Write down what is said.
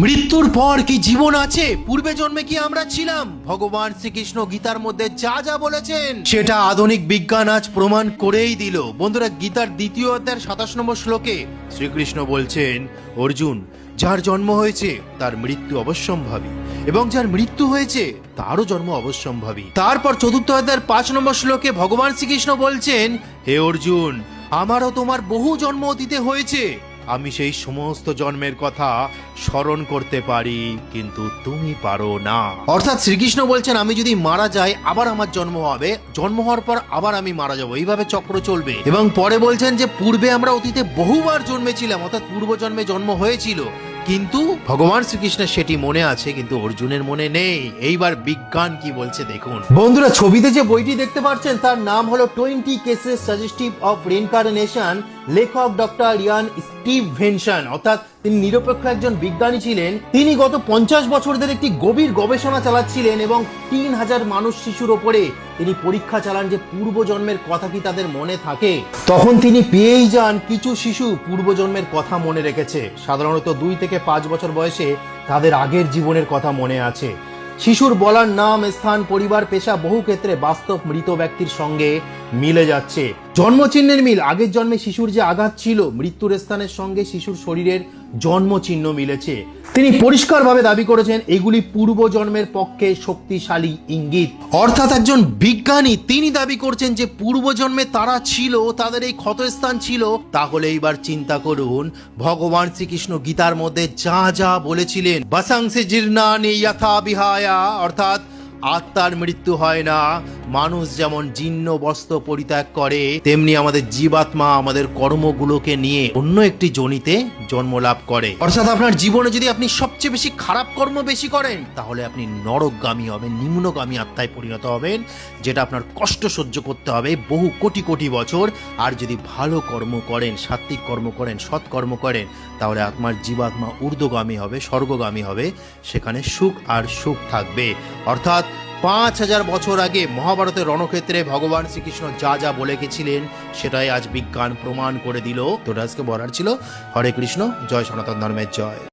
মৃত্যুর পর কি জীবন আছে? পূর্বে জন্মে কি আমরা ছিলাম? ভগবান শ্রীকৃষ্ণ গীতার মধ্যে যা যা বলেছেন সেটা আধুনিক বিজ্ঞান আজ প্রমাণ করেই দিল। বন্ধুরা, গীতার দ্বিতীয় অধ্যায়ের 27 নম্বর শ্লোকে শ্রীকৃষ্ণ বলছেন, অর্জুন, যার জন্ম হয়েছে তার মৃত্যু অবশ্যম্ভাবী, এবং যার মৃত্যু হয়েছে তারও জন্ম অবশ্যম্ভাবী। তারপর চতুর্থ অধ্যায়ের 5 নম্বর শ্লোকে ভগবান শ্রীকৃষ্ণ বলছেন, হে অর্জুন, আমারও তোমার বহু জন্ম অতীতে হয়েছে, আমি সেই সমস্ত জন্মের কথা স্মরণ করতে পারি, কিন্তু তুমি পারো না। অর্থাৎ শ্রীকৃষ্ণ বলছেন, আমি যদি মারা যাই আবার আমার জন্ম হবে, জন্ম হওয়ার পর আবার আমি মারা যাব, এইভাবে চক্র চলবে। এবং পরে বলছেন যে পূর্বে আমরা অতীতে বহুবার জন্মেছিলাম, অর্থাৎ পূর্ব জন্মে জন্ম হয়েছিল, কিন্তু ভগবান শ্রীকৃষ্ণের সেটি মনে আছে, কিন্তু অর্জুনের মনে নেই। এইবার বিজ্ঞান কি বলছে দেখুন। বন্ধুরা, ছবিতে যে বইটি দেখতে পাচ্ছেন তার নাম হলো 20 কেসেস সাজেস্টিভ অফ রিইনকার্নেশন। লেখক ডক্টর ইয়ান স্টিভেনসন, অর্থাৎ তিনি নিরপেক্ষ একজন বিজ্ঞানী ছিলেন। তিনি গত 50 বছর ধরে একটি গভীর গবেষণা চালাচ্ছিলেন এবং 3000 মানুষ শিশুর ওপরে তিনি পরীক্ষা চালান যে পূর্বজন্মের কথা কি তাদের মনে থাকে। তখন তিনি পেয়েই যান কিছু শিশু পূর্বজন্মের কথা মনে রেখেছে। সাধারণত 2 থেকে 5 বছর বয়সে তাদের আগের জীবনের কথা মনে আছে। শিশুর বলার নাম, স্থান, পরিবার, পেশা বহু ক্ষেত্রে বাস্তব মৃত ব্যক্তির সঙ্গে মিলে যাচ্ছে। জন্মচিহ্নের মিল, আগের জন্মে শিশুর যে আঘাত ছিল, মৃত্যুর স্থানের সঙ্গে শিশুর শরীরের জন্মচিহ্ন মিলেছে। তিনি পরিষ্কারভাবে দাবি করেছেন এগুলি পূর্বজন্মের পক্ষে শক্তিশালী ইঙ্গিত। অর্থাৎ একজন বিজ্ঞানী তিনি দাবি করছেন যে পূর্বজন্মে তারা ছিল, তাদের এই ক্ষতস্থান ছিল। তাহলে এইবার চিন্তা করুন, ভগবান শ্রীকৃষ্ণ গীতার মধ্যে যা যা বলেছিলেন, বাসাংসে জীর্ণানি যথা বিহায়া, অর্থাৎ আত্মার মৃত্যু হয় না। মানুষ যেমন জীর্ণ বস্ত্র পরিত্যাগ করে, তেমনি আমাদের জীবাত্মা আমাদের কর্মগুলোকে নিয়ে অন্য একটি যোনিতে জন্ম লাভ করে। অর্থাৎ আপনার জীবনে যদি আপনি সবচেয়ে বেশি খারাপ কর্ম বেশি করেন, তাহলে আপনি নরকগামী হবেন, নিম্নগামী আত্মায় পরিণত হবেন, যেটা আপনার কষ্ট সহ্য করতে হবে বহু কোটি কোটি বছর। আর যদি ভালো কর্ম করেন, সাত্বিক কর্ম করেন, সৎকর্ম করেন, তাহলে আপনার জীবাত্মা ঊর্ধ্বগামী হবে, স্বর্গগামী হবে, সেখানে সুখ আর সুখ থাকবে। অর্থাৎ 5000 বছর আগে মহাভারতের রণক্ষেত্রে ভগবান শ্রীকৃষ্ণ যা যা বলে গেছিলেন সেটাই আজ বিজ্ঞান প্রমাণ করে দিল। তো আজকে বলার ছিল। হরে কৃষ্ণ, জয় সনাতন ধর্মের জয়।